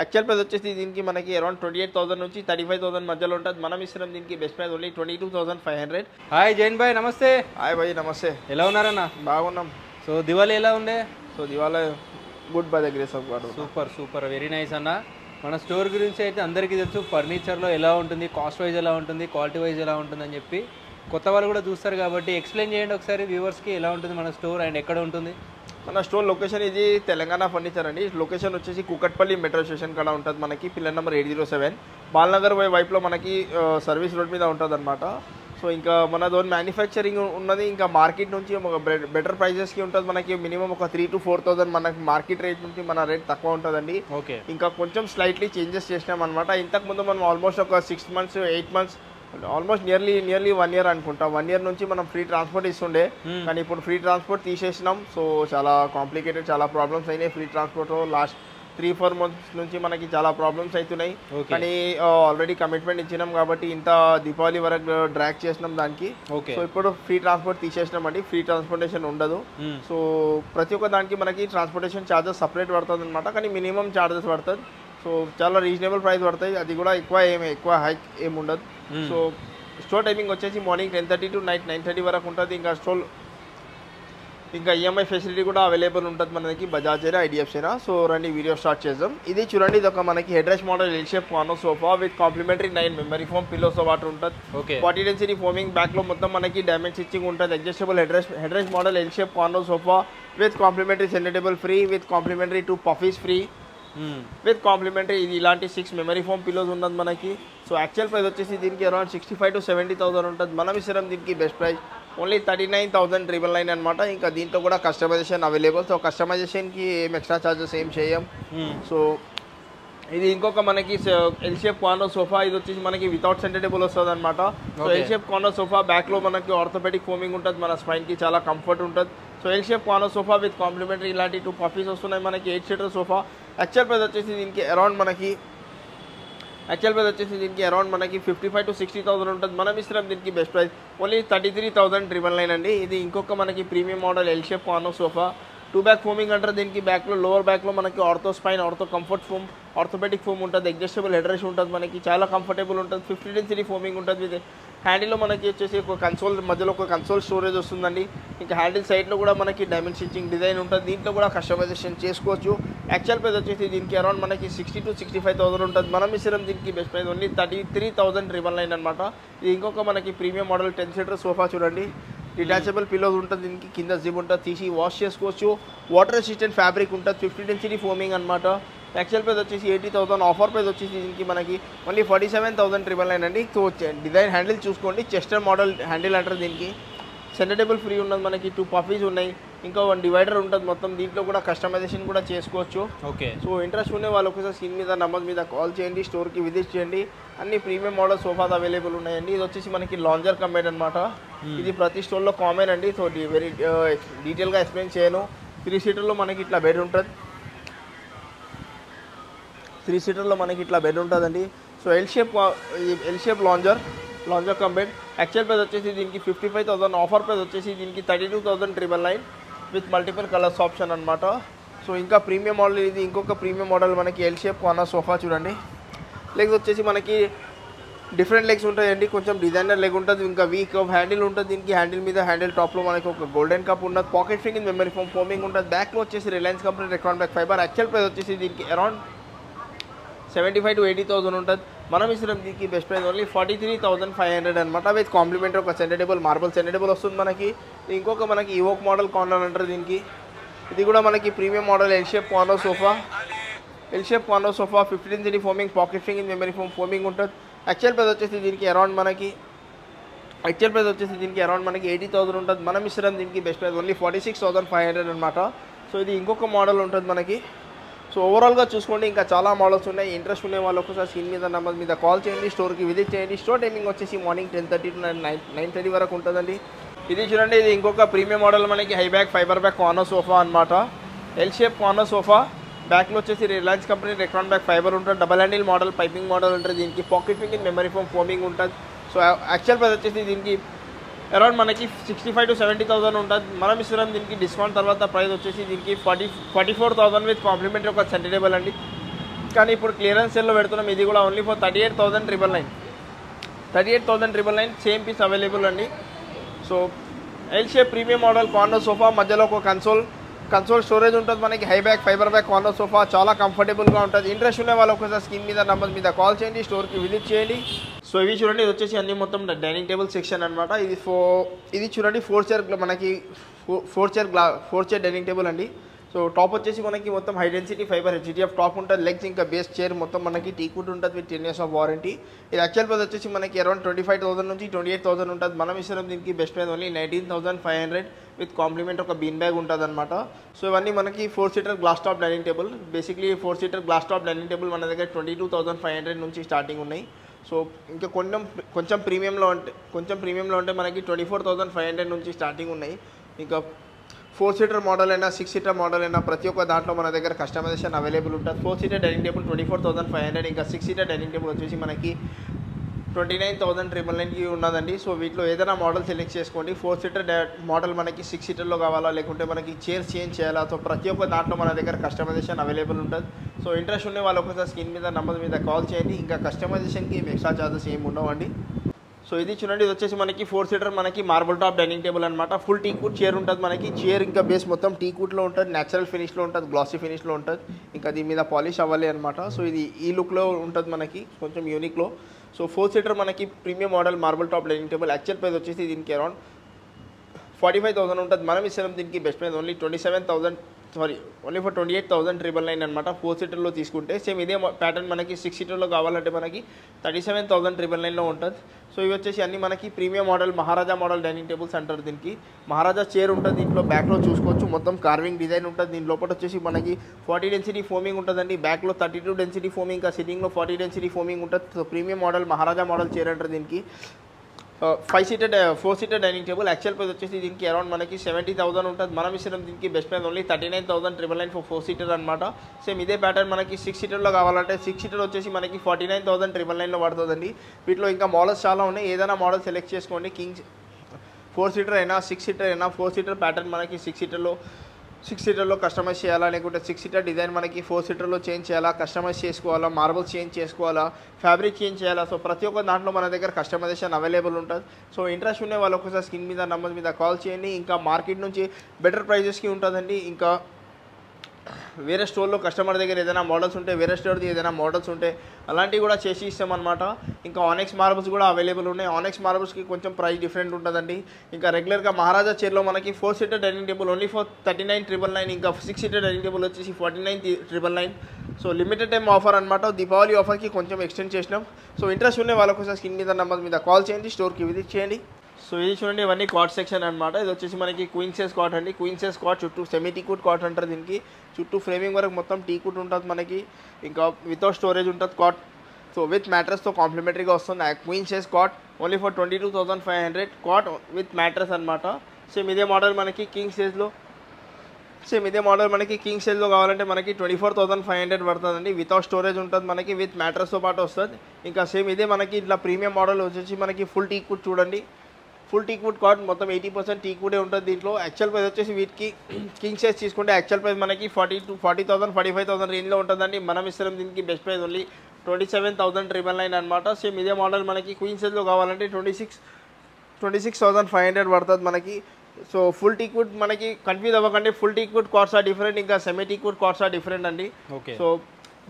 Actual price వచ్చేసి దీనికి మనకి అరౌండ్ 28,000 నుంచి 35,000 మధ్యలో ఉంటుంది. మనం ఇస్తున్నాం దీనికి best price only 22,500. Hi Jain భాయ్, నమస్తే. హాయ్ భాయ్, నమస్తే. ఎలా ఉన్నారన్న? బాగున్నాం. సో దివాళీ ఎలా ఉండే? So Diwali good bye the grace of God. Super super, very nice అన్న. మన స్టోర్ గురించి అయితే అందరికీ తెలుసు, ఫర్నిచర్లో ఎలా ఉంటుంది, కాస్ట్ వైజ్ ఎలా ఉంటుంది, క్వాలిటీ వైజ్ ఎలా ఉంటుంది అని చెప్పి కొత్త వాళ్ళు కూడా చూస్తారు కాబట్టి ఎక్స్ప్లెయిన్ చేయండి ఒకసారి వ్యూవర్స్కి, ఎలా ఉంటుంది మన స్టోర్ అండ్ ఎక్కడ ఉంటుంది. మన స్టోర్ లొకేషన్ ఇది తెలంగాణ ఫర్నిచర్ అండి. లొకేషన్ వచ్చేసి కుకట్పల్లి మెట్రో స్టేషన్ కాడ ఉంటుంది మనకి, పిల్లర్ నెంబర్ 807 బాలనగర్ వైపులో మనకి సర్వీస్ రోడ్ మీద ఉంటుంది అనమాట. సో ఇంకా మన దోన్ మ్యానుఫ్యాక్చరింగ్ ఉన్నది, ఇంకా మార్కెట్ నుంచి బెటర్ ప్రైజెస్కి ఉంటుంది మనకి. మినిమం ఒక 3,000 to 4,000 మనకి మార్కెట్ రేట్ నుంచి మన రేట్ తక్కువ ఉంటుందండి. ఓకే, ఇంకా కొంచెం స్లైట్లీ చేంజెస్ చేసినాం అనమాట. ఇంతకుముందు మనం ఆల్మోస్ట్ ఒక 6 months 8 months almost nearly 1 year అనుకుంటా. 1 year నుంచి మనం ఫ్రీ ట్రాన్స్పోర్ట్ ఇస్తుండే, కానీ ఇప్పుడు ఫ్రీ ట్రాన్స్పోర్ట్ తీసేసినాం. సో చాలా కాంప్లికేటెడ్, చాలా ప్రాబ్లమ్స్ అయినాయి ఫ్రీ ట్రాన్స్పోర్ట్. లాస్ట్ 3-4 months నుంచి మనకి చాలా ప్రాబ్లమ్స్ అవుతున్నాయి. కానీ ఆల్రెడీ కమిట్మెంట్ ఇచ్చినాం కాబట్టి ఇంత దీపావళి వరకు డ్రాక్ చేసినాం దానికి. సో ఇప్పుడు ఫ్రీ ట్రాన్స్పోర్ట్ తీసేసినాం అండి, ఫ్రీ ట్రాన్స్పోర్టేషన్ ఉండదు. సో ప్రతి ఒక్క దానికి మనకి ట్రాన్స్పోర్టేషన్ ఛార్జెస్ సపరేట్ పడుతుంది అనమాట, కానీ మినిమం ఛార్జెస్ పడుతుంది. సో చాలా రీజనబుల్ ప్రైస్ పడతాయి, అది కూడా ఎక్కువ హైక్ ఏమి ఉండదు. సో స్టోర్ టైమింగ్ వచ్చేసి మార్నింగ్ 10:30 to నైట్ 9:30 వరకు ఉంటుంది. ఇంకా ఈఎంఐ ఫెసిలిటీ కూడా అవైలబుల్ ఉంటుంది మనకి, బజాజ్ అయినా ఐడిఎఫ్సి అయినా. సో రండి వీడియో స్టార్ట్ చేద్దాం. ఇది చూడండి, ఇది ఒక మనకి head rest model L shape corner sofa with complimentary 9 memory foam pillows water ఉంటుంది. 40 density ఫోమింగ్ బ్యాక్ లో మొత్తం మనకి డ్యామేజ్ స్టిచ్చింగ్ ఉంటుంది. Adjustable head rest model L shape corner sofa with complimentary centre table free, with complimentary 2 puffies free, with complimentary ఇది ఇలాంటి 6 memory foam pillows ఉన్నది మనకి. So actual price వచ్చేసి దీనికి అరౌండ్ 65,000 to 70,000 ఉంటుంది. మనం ఇస్తాం దీనికి బెస్ట్ ప్రైస్ ఓన్లీ 39,999 అనమాట. ఇంకా దీంట్లో కూడా కస్టమైజేషన్ అవైలబుల్. సో కస్టమైజేషన్కి ఏం ఎక్స్ట్రా ఛార్జెస్ ఏం చేయం. సో ఇది ఇంకొక మనకి ఎల్ షేప్ కార్నర్ సోఫా, ఇది వచ్చేసి మనకి వితౌట్ సెంటర్ టేబుల్ వస్తుంది అనమాట. So L shape corner sofa back లో మనకి ఆర్థోపెడిక్ ఫోమింగ్ ఉంటుంది, మన స్పైన్ కి చాలా కంఫర్ట్ ఉంటుంది. So L shape corner sofa with complimentary ఇలాంటి 2 పఫీస్ వస్తున్నాయి మనకి. 8-seater sofa. యాక్చువల్ ప్రైస్ వచ్చేసి దీనికి అరౌండ్ మనకి 55,000 to 60,000 ఉంటుంది. మనం ఇస్తున్నాం దీనికి బెస్ట్ ప్రైస్ ఓన్లీ 33,999 అండి. ఇది ఇంకొక మనకి premium model L shape corner sofa. 2 back foaming అంటారు దీనికి. బ్యాక్లో లోవర్ బ్యాక్లో మనకి ortho spine, ortho comfort foam, orthopedic foam ఉంటుంది. అడ్జస్టబుల్ హెడ్ రెస్ట్ ఉంటుంది మనకి, చాలా కంఫర్టబుల్ ఉంటుంది. 50 density ఫోమింగ్ ఉంటుంది. విత్ హ్యాండిల్లో మనకి వచ్చేసి ఒక కన్సోల్ మధ్యలో ఒక కన్సోల్ స్టోరేజ్ వస్తుందండి. ఇంకా హ్యాండిల్ సైడ్లో కూడా మనకి డైమండ్ స్టిచ్చింగ్ డిజైన్ ఉంటుంది. దీంట్లో కూడా కస్టమైజేషన్ చేసుకోవచ్చు. యాక్చువల్ ప్రైస్ వచ్చేసి దీనికి అరౌండ్ మనకి 60,000 to 65,000 ఉంటుంది. మనం ఇస్తున్నాం దీనికి బెస్ట్ ప్రైస్ ఓన్లీ 33,999 అనమాట. ఇది ఇంకొక మనకి ప్రీమియం మోడల్ 10-seater సోఫా చూడండి. డిటాచబుల్ పిల్లోస్ ఉంటుంది దీనికి, కింద జిప్ ఉంటుంది, తీసి వాష్ చేసుకోవచ్చు. వాటర్ రెసిస్టెంట్ ఫ్యాబ్రిక్ ఉంటుంది. 50 density ఫోమింగ్ అనమాట. యాక్చువల్ ప్రైస్ వచ్చేసి 80,000. ఆఫర్ ప్రైస్ వచ్చేసి దీనికి మనకి ఓన్లీ 47,999 అండి. సో డిజైన్ హ్యాండిల్ చూసుకోండి, చెస్టర్ మోడల్ హ్యాండిల్ అంటారు దీనికి. సెంటర్ టేబుల్ ఫ్రీ ఉన్నది మనకి. 2 పఫీస్ ఉన్నాయి, ఇంకా 1 డివైడర్ ఉంటుంది మొత్తం. దీంట్లో కూడా కస్టమైజేషన్ కూడా చేసుకోవచ్చు. ఓకే, సో ఇంట్రెస్ట్ ఉండే వాళ్ళు ఒకసారి స్క్రీన్ మీద నంబర్ మీద కాల్ చేయండి, స్టోర్కి విజిట్ చేయండి. అన్ని ప్రీమియం మోడల్ సోఫాస్ అవైలబుల్ ఉన్నాయండి. ఇది వచ్చేసి మనకి లాంజర్ కమ్ అనమాట. ఇది ప్రతి స్టోర్లో కామన్ అండి. సో వెరీ డీటెయిల్గా ఎక్స్ప్లెయిన్ చేయను. 3-seaterలో మనకి ఇట్లా బెడ్ ఉంటుంది. 3-seaterలో మనకి ఇట్లా బెడ్ ఉంటుందండి. So L shape lounger cum bed. Actual price వచ్చేసి దీనికి 55,000. ఆఫర్ ప్రైస్ వచ్చేసి దీనికి 32,999 విత్ మల్టిపుల్ కలర్స్ ఆప్షన్ అనమాట. సో ఇంకా ప్రీమియం మోడల్, ఇది ఇంకొక ప్రీమియం మోడల్ మనకి ఎల్ షేప్ కార్నర్ సోఫా చూడండి. లెగ్స్ వచ్చేసి మనకి డిఫరెంట్ లెగ్స్ ఉంటాయండి, కొంచెం డిజైనర్ లెగ్ ఉంటుంది. ఇంకా వీక్ హ్యాండిల్ ఉంటుంది దీనికి. హ్యాండిల్ మీద హ్యాండిల్ టాప్లో మనకి ఒక గోల్డెన్ కప్ ఉన్నది. పాకెట్ ఫింగింగ్ మెమరీ ఫోమ్ ఫోమింగ్ ఉంటుంది. బ్యాక్లో వచ్చేసి Reliance company Recron back fibre. Actual price వచ్చేసి దీనికి అరౌండ్ 75,000 to 80,000 ఉంటుంది. మనం ఇస్తున్నాం దీనికి బెస్ట్ ప్రైస్ ఓన్లీ 43,500 అనమాట. విత్ కాంప్లిమెంటరీ ఒక centre table, marble centre table వస్తుంది మనకి. ఇంకొక మనకి ఇవోక్ మోడల్ కార్నర్ అంటారు దీనికి. ఇది కూడా మనకి premium model L shape corner sofa. 50 density foaming, pocket ఫింగింగ్ మెమరీ ఫోమ్ ఫోమింగ్ ఉంటుంది. యాక్చువల్ ప్రైస్ వచ్చేసి దీనికి అరౌండ్ మనకి 80,000 ఉంటుంది. మనం ఇస్తున్నాం దీనికి బెస్ట్ ప్రైస్ ఓన్లీ 46,500 అనమాట. సో ఇది ఇంకొక మోడల్ ఉంటుంది మనకి. సో ఓవరాల్గా చూసుకోండి, ఇంకా చాలా మోడల్స్ ఉన్నాయి. ఇంట్రెస్ట్ ఉండే వాళ్ళు ఒకసారి స్క్రీన్ మీద నెంబర్ మీద కాల్ చేయండి, స్టోర్కి విజిట్ చేయండి. స్టోర్ టైమింగ్ వచ్చేసి మార్నింగ్ 10:30 to 9:30 వరకు ఉంటుందండి. ఇది చూడండి, ఇది ఇంకొక ప్రీమియం మోడల్ మనకి high back fibre back corner sofa అనమాట. L shape corner sofa. బ్యాక్లో వచ్చేసి Reliance company Recron back fibre ఉంటుంది. Double handle model, piping model ఉంటుంది దీనికి. పాకెట్ ఫింగింగ్ మెమరీ ఫోమ్ ఫోమింగ్ ఉంటుంది. సో యాక్చువల్ ప్రైస్ వచ్చేసి దీనికి అరౌండ్ మనకి 65,000 to 70,000 ఉంటుంది. మనం ఇస్తున్నాం దీనికి డిస్కౌంట్ తర్వాత ప్రైస్ వచ్చేసి దీనికి 44,000 విత్ కాంప్లిమెంటరీ ఒక సెంటర్ టేబుల్ అండి. కానీ ఇప్పుడు క్లియరెన్స్ సేల్లో పెడుతున్నాం. ఇది కూడా only for 38,999 same piece available అండి. So L shape premium model corner sofa, మధ్యలో ఒక కన్సోల్ స్టోరేజ్ ఉంటుంది మనకి. High back fibre back corner sofa చాలా కంఫర్టబుల్గా ఉంటుంది. ఇంట్రెస్ట్ ఉన్న వాళ్ళు ఒకసారి స్క్రీన్ మీద నంబర్ మీద కాల్ చేయండి, స్టోర్కి విజిట్ చేయండి. సో ఇవి చూడండి, ఇది వచ్చేసి అన్ని మొత్తం డైనింగ్ టేబుల్ సెక్షన్ అనమాట. ఇది చూడండి 4 చైర్ మనకి 4 చైర్ డైనింగ్ టేబుల్ అండి. సో టాప్ వచ్చేసి మనకి మొత్తం high density fibre HDF top ఉంటుంది. లెగ్స్ ఇంకా బేస్ చైర్ మొత్తం మనకి టీకుడ్ ఉంటుంది విత్ 10 years ఆఫ్ వారంటీ. ఇది యాక్చువల్ ప్రైస్ వచ్చేసి మనకి అరౌండ్ 25,000 నుంచి 28,000 ఉంటుంది. మనం ఇస్తున్నాం దీనికి best price only 19,500 with compliment ఒక బీన్ బ్యాగ్ ఉంటుంది అనమాట. సో ఇవన్నీ మనకి 4 seater glass top dining table. Basically 4 seater glass top dining table మన దగ్గర 22,500 నుంచి స్టార్టింగ్ ఉన్నాయి. సో ఇంకా కొంచెం ప్రీమియంలో ఉంటే మనకి 24,500 నుంచి స్టార్టింగ్ ఉన్నాయి. ఇంకా 4 seater మోడల్ అయినా 6 seater మోడల్ అయినా ప్రతి ఒక్క దాంట్లో మన దగ్గర కస్టమైజేషన్ అవైలబుల్ ఉంటుంది. 4 seater డైనింగ్ టేబుల్ 24,500, ఇంకా 6 seater డైనింగ్ టేబుల్ వచ్చేసి మనకి 29,999కి ఉన్నదండి. సో వీటిలో ఏదైనా మోడల్ సెలెక్ట్ చేసుకోండి. 4 seater మోడల్ మనకి 6 seaterలో కావాలా, లేకుంటే మనకి చైర్స్ చేంజ్ చేయాలా, సో ప్రతి ఒక్క దాంట్లో మన దగ్గర కస్టమైజేషన్ అవైలబుల్ ఉంటుంది. సో ఇంట్రెస్ట్ ఉండే వాళ్ళు ఒకసారి స్క్రీన్ మీద నంబర్ మీద కాల్ చేయండి. ఇంకా కస్టమైజేషన్కి ఎక్స్ట్రా ఛార్జెస్ ఏమి ఉండవండి. సో ఇది చూడండి, ఇది వచ్చేసి మనకి 4 seater మనకి మార్బుల్ టాప్ డైనింగ్ టేబుల్ అనమాట. ఫుల్ టీకుడ్ చైర్ ఉంటుంది మనకి. చైర్ ఇంకా బేస్ మొత్తం టీకుడ్లో ఉంటుంది, న్యాచురల్ ఫినిష్లో ఉంటుంది, గ్లాసీ ఫినిష్లో ఉంటుంది. ఇంకా దీని మీద పాలిష్ అవ్వాలి అనమాట. సో ఇది ఈ లుక్లో ఉంటుంది మనకి, కొంచెం యూనిక్లో. సో 4 seater మనకి premium model marble top dining table. Actual price వచ్చేసి దీనికి అరౌండ్ 45,000 ఉంటుంది. మనం ఇస్తాం దీనికి బెస్ట్ ప్రైస్ ఓన్లీ 28,999 అనమాట. 4 seaterలో తీసుకుంటే సేమ్ ఇదే ప్యాటర్న్ మనకి 6 seaterలో కావాలంటే మనకి 37,999లో ఉంటుంది. సో ఇవి వచ్చేసి అన్ని మనకి ప్రీమియం మోడల్ మహారాజా మోడల్ డైనింగ్ టేబుల్స్ అంటారు. దీనికి మహారాజా చైర్ ఉంటుంది. దీంట్లో బ్యాక్లో చూసుకోవచ్చు మొత్తం కార్వింగ్ డిజైన్ ఉంటుంది. దీని లోపల వచ్చేసి మనకి 40 డెన్సిటీ ఫోమింగ్ ఉంటుందండి. బ్యాక్లో 32 డెన్సిటీ ఫోమింగ్, ఇంకా సిట్టింగ్లో 40 డెన్సిటీ ఫోమింగ్ ఉంటుంది. సో ప్రీమియం మోడల్ మహారాజా మోడల్ చైర్ అంటారు దీనికి. 4 seater dining table. Actual price వచ్చేసి దీనికి అరౌండ్ మనకి 70,000 ఉంటుంది. మనం ఇస్తున్నాం దీనికి best price only 39,999 for 4 seater అనమాట. సేమ్ ఇదే ప్యాటర్న్ మనకి 6 seaterలో కావాలంటే 6 seater వచ్చేసి మనకి 49,999లో పడుతుందండి. వీటిలో ఇంకా మోడల్స్ చాలా ఉన్నాయి. ఏదైనా మోడల్ సెలెక్ట్ చేసుకోండి. 4 seater అయినా 6 seater అయినా 4 seater ప్యాటర్న్ మనకి 6 seaterలో కస్టమైజ్ చేయాలా, లేకుంటే 6 seater డిజైన్ మనకి 4 seaterలో చేంజ్ చేయాలా, కస్టమైజ్ చేసుకోవాలా, మార్బుల్స్ చేంజ్ చేసుకోవాలా, ఫ్యాబ్రిక్ చేంజ్ చేయాలా, సో ప్రతి ఒక్క దాంట్లో మన దగ్గర కస్టమైజేషన్ అవైలబుల్ ఉంటుంది. సో ఇంట్రెస్ట్ ఉండే వాళ్ళు ఒకసారి స్క్రీన్ మీద నంబర్ మీద కాల్ చేయండి. ఇంకా మార్కెట్ నుంచి బెటర్ ప్రైజెస్కి ఉంటుందండి. ఇంకా వేరే స్టోర్లో కస్టమర్ దగ్గర ఏదైనా మోడల్స్ ఉంటే, వేరే స్టోర్ది ఏదైనా మోడల్స్ ఉంటే అలాంటివి కూడా చేసి ఇస్తామన్నమాట. ఇంకా ఆనెక్స్ మార్బుల్స్ కూడా అవైలబుల్ ఉన్నాయి. ఆనెక్స్ మార్బుల్స్కి కొంచెం ప్రైస్ డిఫరెంట్ ఉంటుందండి. ఇంకా రెగ్యులర్గా మహారాజా చైర్లో మనకి 4 seater dining table only for 39,999, ఇంకా 6 seater డైనింగ్ టేబుల్ వచ్చేసి 49,999. సో లిమిటెడ్ టైం ఆఫర్ అనమాట. దీపావళి ఆఫర్కి కొంచెం ఎక్స్టెండ్ చేసినాం. సో ఇంట్రెస్ట్ ఉండే వాళ్ళకోసం స్క్రీన్ మీద నంబర్ మీద కాల్ చేయండి, స్టోర్కి విజిట్ చేయండి. సో ఇది చూడండి, ఇవన్నీ కాట్ సెక్షన్ అనమాట. ఇది వచ్చేసి మనకి క్వీన్ సైజ్ కాట్ అండి. క్వీన్ సైజ్ కాట్ చుట్టూ సెమీ టీకుడ్ కాట్ అంటారు దీనికి. చుట్టూ ఫ్రేమింగ్ వరకు మొత్తం టీకుడ్ ఉంటుంది మనకి. ఇంకా వితౌట్ స్టోరేజ్ ఉంటుంది కాట్. సో విత్ మ్యాట్రస్తో కాంప్లిమెంటరీగా వస్తుంది. Queen size cot only for 22,500 cot with mattress అనమాట. సేమ్ ఇదే మోడల్ మనకి కింగ్ సైజ్లో కావాలంటే మనకి 24,500 పడుతుందండి. వితౌట్ స్టోరేజ్ ఉంటుంది మనకి, విత్ మ్యాట్రస్తో పాటు వస్తుంది. ఇంకా సేమ్ ఇదే మనకి ఇట్లా ప్రీమియం మోడల్ వచ్చేసి మనకి ఫుల్ టీకుడ్ చూడండి. ఫుల్ టీక్వుడ్ కాట్ మొత్తం 80% టీక్వుడే ఉంటుంది దీంట్లో. యాక్చువల్ ప్రైస్ వచ్చేసి వీటికి కింగ్ సైజ్ తీసుకుంటే యాక్చువల్ ప్రైస్ మనకి 40,000 45,000 రేంజ్లో ఉంటుందండి. మనం ఇస్తాం దీనికి బెస్ట్ ప్రైస్ ఓన్లీ 27,999 అనమాట. సేమ్ ఇదే మోడల్ మనకి క్వీన్ సైజ్లో కావాలంటే 26,500 పడుతుంది మనకి. సో ఫుల్ టీక్వుడ్ మనకి కన్ఫ్యూజ్ అవ్వకండి, full teakwood cots are different, ఇంకా semi teakwood cots are different అండి. ఓకే. సో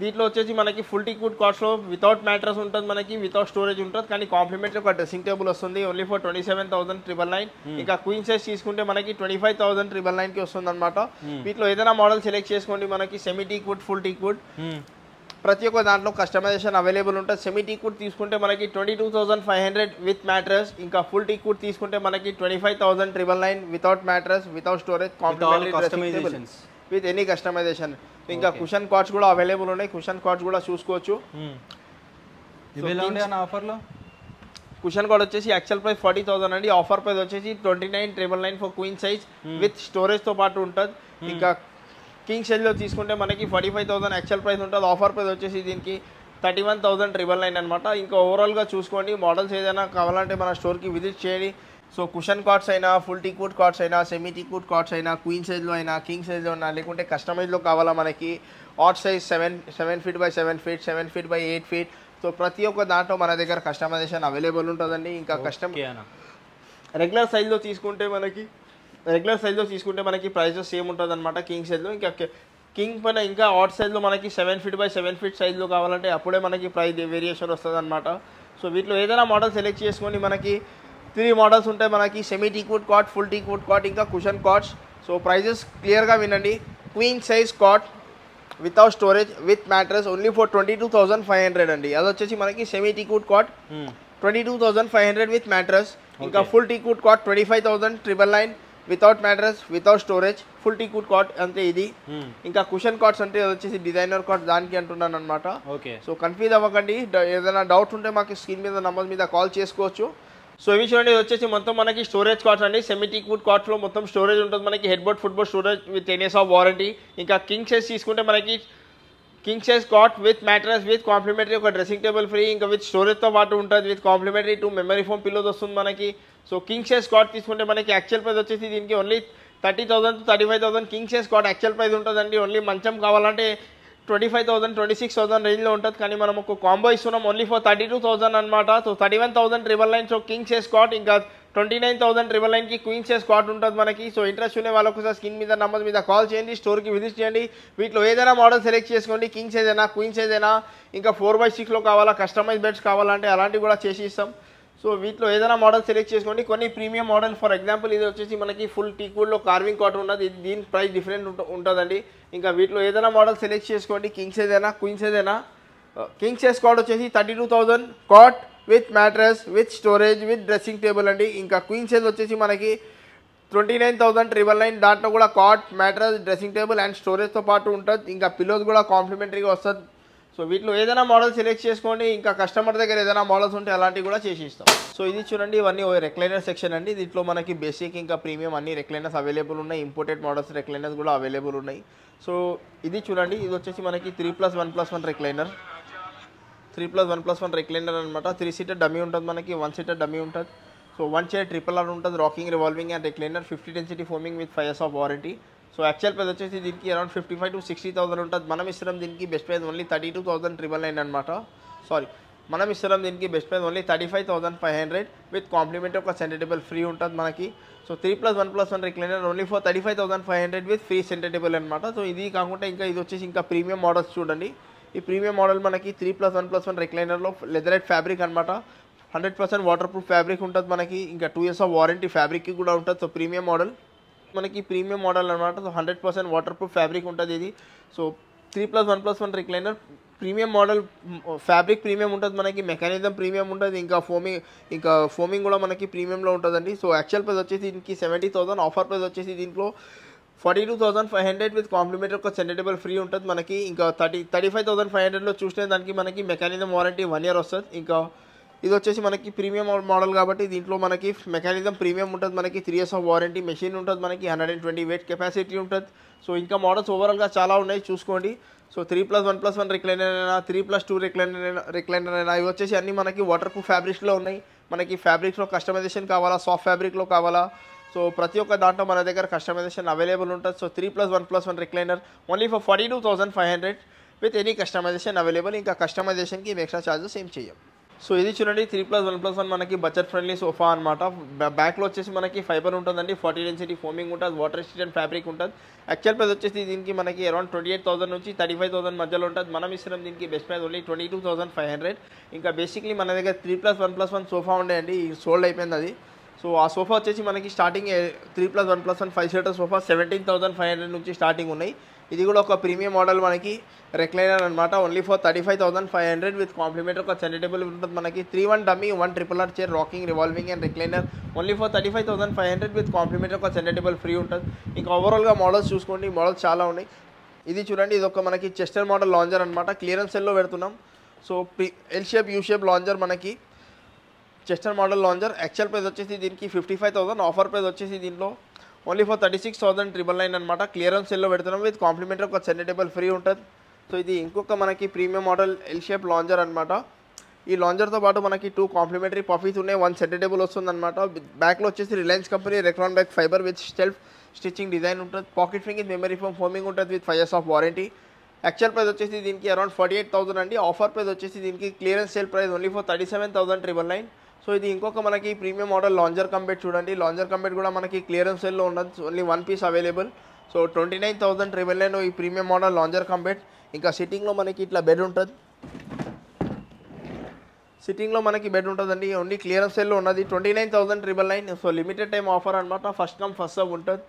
దీంట్లో వచ్చేసి మనకి ఫుల్ టీక్వుడ్ కాట్స్లో వితౌట్ మ్యాట్రస్ ఉంటుంది మనకి, వితౌట్ స్టోరేజ్ ఉంటుంది, కానీ కాంప్లిమెంటరీ ఒక డ్రెస్సింగ్ టేబుల్ వస్తుంది ఓన్లీ ఫర్ 27,999. ఇంకా క్వీన్ సైజ్ తీసుకుంటే మనకి 25,999కి వస్తుంది అనమాట. వీటిలో ఏదైనా మోడల్ సెలెక్ట్ చేసుకోండి. మనకి సెమీ టీక్వుడ్, ఫుల్ టీక్వుడ్ ప్రతి ఒక్క దాంట్లో కస్టమైజేషన్ అవైలబుల్ ఉంటుంది. సెమీ టీక్వుడ్ తీసుకుంటే మనకి 22,500 విత్ మ్యాట్రస్, ఇంకా ఫుల్ టీక్వుడ్ తీసుకుంటే మనకి 25,999 without mattress, without storage, complimentary dressing table with any customization. ఇంకా కుషన్ కాట్స్ కూడా అవైలబుల్ ఉన్నాయి. కుషన్ కాట్స్ కూడా చూసుకోవచ్చు. ఆఫర్లో కుషన్ కాట్ వచ్చేసి యాక్చువల్ ప్రైస్ 40,000 అండి. ఆఫర్ ప్రైస్ వచ్చేసి 29,999 ఫర్ క్వీన్ సైజ్ విత్ స్టోరేజ్తో పాటు ఉంటుంది. ఇంకా కింగ్ సైజ్లో తీసుకుంటే మనకి 45,000 యాక్చువల్ ప్రైస్ ఉంటుంది. ఆఫర్ ప్రైస్ వచ్చేసి దీనికి 31,999 అనమాట. ఇంకా ఓవరాల్గా చూసుకోండి. మోడల్స్ ఏదైనా కావాలంటే మన స్టోర్కి విజిట్ చేయండి. సో కుషన్ కార్డ్స్ అయినా ఫుల్ టీక్వుడ్ కార్డ్స్ అయినా సెమీ టీక్వుడ్ కార్డ్స్ అయినా క్వీన్ సైజ్లో అయినా కింగ్ సైజ్లో అయినా లేకుంటే కస్టమైజ్లో కావాలా మనకి ఆట్ size 7 feet by 7 feet 7 feet by 8 feet. So ప్రతి ఒక్క దాంట్లో మన దగ్గర కస్టమైజేషన్ అవైలబుల్ ఉంటుందండి. ఇంకా రెగ్యులర్ సైజ్లో తీసుకుంటే మనకి ప్రైజెస్ సేమ్ ఉంటుంది అనమాట కింగ్ సైజ్లో. ఇంకా కింగ్ పైన ఇంకా ఆట్ సైజ్లో మనకి 7 feet by 7 feet సైజ్లో కావాలంటే అప్పుడే మనకి ప్రైస్ వేరియేషన్ వస్తుంది అనమాట. సో వీటిలో ఏదైనా మోడల్ సెలెక్ట్ చేసుకొని మనకి 3 మోడల్స్ ఉంటాయి మనకి semi teakwood cot, full teakwood cot, ఇంకా కుషన్ కార్డ్స్. సో ప్రైజెస్ క్లియర్గా వినండి. Queen size cot without storage with mattress only for 22,500 అండి. అది వచ్చేసి మనకి semi teakwood cot 22,500 with mattress. ఇంకా full teakwood cot 25,999 without mattress without storage full teakwood cot అంతే ఇది. ఇంకా కుషన్ కార్డ్స్ అంటే అది వచ్చేసి డిజైనర్ కార్డ్ దానికి అంటున్నాను అనమాట. సో కన్ఫ్యూజ్ అవ్వకండి. ఏదైనా డౌట్ ఉంటే మాకు స్క్రీన్ మీద నంబర్ మీద కాల్ చేసుకోవచ్చు. సో ఇవి చూడండి, ఇది వచ్చేసి మొత్తం మనకి స్టోరేజ్ కార్డ్స్ అండి. సెమీ టీక్వుడ్ కార్డ్స్లో మొత్తం స్టోరేజ్ ఉంటుంది మనకి. Head board foot board storage with 10 years of warranty. ఇంకా కింగ్ సైజ్ తీసుకుంటే మనకి king size card with mattress with complimentary ఒక డ్రెస్సింగ్ టేబుల్ ఫ్రీ. ఇంకా విత్ స్టోరేజ్తో పాటు ఉంటుంది with complimentary 2 memory foam pillows వస్తుంది మనకి. సో కింగ్ సైజ్ కార్డ్ తీసుకుంటే మనకి యాక్చువల్ ప్రైస్ వచ్చేసి దీనికి only 30,000 to 35,000 king size card actual price ఉంటుందండి. ఓన్లీ మంచం కావాలంటే 25,000 26,000 రేంజ్లో ఉంటుంది. కానీ మనం ఒక కాంబో ఇస్తున్నాం ఓన్లీ ఫర్ 32,000 అనమాట. So 31,999 so king size card. ఇంకా 29,999కి క్వీన్ సైజ్ కార్డ్ ఉంటుంది మనకి. సో ఇంట్రెస్ట్ ఉండే వాళ్ళకు ఒకసారి స్క్రీన్ మీద నంబర్ మీద కాల్ చేయండి, స్టోర్కి విజిట్ చేయండి. వీటిలో ఏదైనా మోడల్ సెలెక్ట్ చేసుకోండి. కింగ్ సైజ్ అయినా క్వీన్ సైజ్ అయినా ఇంకా 4x6లో కావాలా, కస్టమైజ్ బెడ్స్ కావాలంటే అలాంటివి కూడా చేసి ఇస్తాం. సో వీటిలో ఏదైనా మోడల్ సెలెక్ట్ చేసుకోండి. కొన్ని ప్రీమియం మోడల్ ఫర్ ఎగ్జాంపుల్ ఇది వచ్చేసి మనకి ఫుల్ టీక్వుడ్లో కార్వింగ్ కార్డ్ ఉన్నది. దీని ప్రైస్ డిఫరెంట్ ఉంటుందండి. ఇంకా వీటిలో ఏదైనా మోడల్ సెలెక్ట్ చేసుకోండి. కింగ్ సైజ్ అయినా క్వీన్ సైజ్ అయినా. కింగ్ సైజ్ కార్డ్ వచ్చేసి 32,000 cot with mattress with storage with dressing table అండి. ఇంకా క్వీన్ సైజ్ వచ్చేసి మనకి 29,999 దాంట్లో కూడా cot, mattress, dressing table and స్టోరేజ్తో పాటు ఉంటుంది. ఇంకా పిల్లోస్ కూడా కాంప్లిమెంటరీగా వస్తుంది. సో వీటిలో ఏదైనా మోడల్ సెలెక్ట్ చేసుకోండి. ఇంకా కస్టమర్ దగ్గర ఏదైనా మోడల్స్ ఉంటే అలాంటివి కూడా చేసి ఇస్తాం. సో ఇది చూడండి, ఇవన్నీ రెక్లైనర్ సెక్షన్ అండి. దీంట్లో మనకి బేసిక్ ఇంకా ప్రీమియం అన్ని రెక్లైనర్స్ అవైలబుల్ ఉన్నాయి. ఇంపోర్టెడ్ మోడల్స్ రెక్లైనర్స్ కూడా అవైలబుల్ ఉన్నాయి. సో ఇది చూడండి, ఇది వచ్చేసి మనకి 3+1+1 రెక్లైనర్. 3+1+1 రెక్లైనర్ అనమాట. 3 seater డమ్మీ ఉంటుంది మనకి, 1 seater డమ్మీ ఉంటుంది. సో 1 chair RRR ఉంటుంది, rocking revolving and recliner, 50 density foaming with 5 years of warranty. So actual price వచ్చేసి దీనికి అరౌండ్ 55,000 to 60,000 ఉంటుంది. మనం ఇస్తున్నాం దీనికి బెస్ట్ ప్రైస్ ఓన్లీ 32,999 అనమాట. సారీ, మనం ఇస్తున్నాం దీనికి best price only 35,500 with compliment ఒక సెంటర్ టేబుల్ ఫ్రీ ఉంటుంది మనకి. So 3+1+1 recliner only for 35,500 with free center table అనమాట. సో ఇది కాకుండా ఇంకా ఇది వచ్చేసి ఇంకా ప్రీమియం మోడల్స్ చూడండి. ఈ ప్రీమియం మోడల్ మనకి 3+1+1 రెక్లైనర్లో లెదరైట్ ఫ్యాబ్రిక్ అనమాట. 100% వాటర్ ప్రూఫ్ ఫ్యాబ్రిక్ ఉంటుంది మనకి. ఇంకా 2 years ఆఫ్ వారంటీ ఫ్యాబ్రిక్కి కూడా ఉంటుంది. సో ప్రీమియం మోడల్ మనకి ప్రీమియం మోడల్ అనమాట. సో 100% వాటర్ ప్రూఫ్ ఫ్యాబ్రిక్ ఉంటుంది ఇది. So 3+1+1 recliner premium model. Fabric premium ఉంటుంది మనకి, మెకానిజం ప్రీమియం ఉంటుంది. ఇంకా ఫోమింగ్ కూడా మనకి ప్రీమియంలో ఉంటుందండి. సో యాక్చువల్ ప్రైస్ వచ్చేసి దీనికి 70,000, ఆఫర్ ప్రైస్ వచ్చేసి దీంట్లో 42,500 విత్ కాంప్లిమెంటరీ ఒక సెంటర్ టేబుల్ ఫ్రీ ఉంటుంది మనకి. ఇంకా 35,500లో చూస్తే దానికి మనకి మెకానిజం వారంటీ 1 year వస్తుంది. ఇంకా ఇది వచ్చేసి మనకి ప్రీమియం మోడల్ కాబట్టి దీంట్లో మనకి మెకానిజం ప్రీమియం ఉంటుంది మనకి. 3 years ఆఫ్ వారంటీ, మెషిన్ ఉంటుంది మనకి, 120 weight కెపాసిటీ ఉంటుంది. సో ఇంకా మోడల్స్ ఓవరాల్గా చాలా ఉన్నాయి చూసుకోండి. సో 3+1+1 రెక్లైనర్ అయినా, 3+2 రెక్లైనర్ అయినా ఇవి వచ్చేసి అన్నీ మనకి వాటర్ ప్రూఫ్ ఫ్యాబ్రిక్స్లో ఉన్నాయి. మనకి ఫ్యాబ్రిక్స్లో కస్టమైజేషన్ కావాలా, సాఫ్ట్ ఫ్యాబ్రిక్లో కావాలా, సో ప్రతి ఒక్క దాంట్లో మన దగ్గర కస్టమైజేషన్ అవైలబుల్ ఉంటుంది. So 3+1+1 recliner only for 42,500 with any customization available. ఇంకా కస్టమైజేషన్కి ఎక్స్ట్రా ఛార్జెస్ ఏం చేయం. సో ఇది చూడండి, 3+1+1 మనకి బడ్జెట్ ఫ్రెండ్లీ సోఫా అనమాట. బ్యాక్లో వచ్చేసి మనకి ఫైబర్ ఉంటుందండి, 40 density ఫోమింగ్ ఉంటుంది, వాటర్ రెసిస్టెంట్ ఫ్యాబ్రిక్ ఉంటుంది. యాక్చువల్ ప్రైస్ వచ్చేసి దీనికి మనకి అరౌండ్ 28,000 నుంచి 35,000 మధ్యలో ఉంటుంది. మనం ఇస్తున్నాం దీనికి బెస్ట్ ప్రైస్ ఓన్లీ 22,500. ఇంకా బేసిక్లీ మన దగ్గర 3+1+1 సోఫా ఉండేయండి, సోల్డ్ అయిపోయింది అది. సో ఆ సోఫా వచ్చేసి మనకి స్టార్టింగ్ 3+1+1 5 seater సోఫా 17,500 నుంచి స్టార్టింగ్ ఉన్నాయి. ఇది కూడా ఒక ప్రీమియం మోడల్ మనకి రెక్లైనర్ అనమాట. ఓన్లీ ఫర్ 35,500 విత్ కాంప్లిమెంట్ ఒక సెంటర్ టేబుల్ ఉంటుంది మనకి. 3-1 dummy, 1 RRR chair, rocking revolving and recliner only for 35,500 with compliment ఒక సెంటర్ టేబుల్ ఫ్రీ ఉంటుంది. ఇంకా ఓవరాల్గా మోడల్స్ చూసుకోండి, మోడల్స్ చాలా ఉన్నాయి. ఇది చూడండి, ఇది ఒక మనకి చెస్టర్ మోడల్ లాంజర్ అనమాట. క్లియరెన్స్ సెల్లో పెడుతున్నాం. So L shape, U shape lounger మనకి chester model lounger. Actual price వచ్చేసి దీనికి 55,000, ఆఫర్ ప్రైస్ వచ్చేసి దీంట్లో ఓన్లీ ఫర్ 36,999 అనమాట. క్లియరెన్స్ సెల్లో పెడుతున్నాం విత్ కాంప్లిమెంటరీ ఒక సెంటర్ టేబుల్ ఫ్రీ ఉంటుంది. సో ఇది ఇంకొక మనకి premium model L shape lounger అనమాట. ఈ లాంజర్తో పాటు మనకి 2 కాంప్లిమెంటరీ పఫీస్ ఉన్నాయి, 1 సెంటర్ టేబుల్ వస్తుందన్నమాట. బ్యాక్లో వచ్చేసి Reliance company Recron back fibre with self stitching design ఉంటుంది. పాకెట్ ఫింగ్ మెమరీ ఫోమ్ ఫోమింగ్ ఉంటుంది with 5 years of warranty. Actual price వచ్చేసి దీనికి అరౌండ్ 48,000 అండి. ఆఫర్ ప్రైస్ వచ్చేసి దీనికి clearance sale price only for 37,999. So ఇది ఇంకొక మనకి ప్రీమియం మోడల్ లాంజర్ కంబెట్ చూడండి. లాంజర్ కంబెట్ కూడా మనకి క్లియరెన్స్ సేల్లో ఉండదు, ఓన్లీ 1 పీస్ అవైలబుల్. సో 29,999 ఈ ప్రీమియం మోడల్ లాంజర్ కంబెట్. ఇంకా సిట్టింగ్లో మనకి ఇట్లా బెడ్ ఉంటుంది, సిట్టింగ్లో మనకి బెడ్ ఉంటుందండి. ఓన్లీ క్లియరెన్స్ సేల్లో ఉన్నది 29,999. సో లిమిటెడ్ టైం ఆఫర్ అనమాట, ఫస్ట్ కమ్ ఫస్ట్ సర్వ్ ఉంటుంది.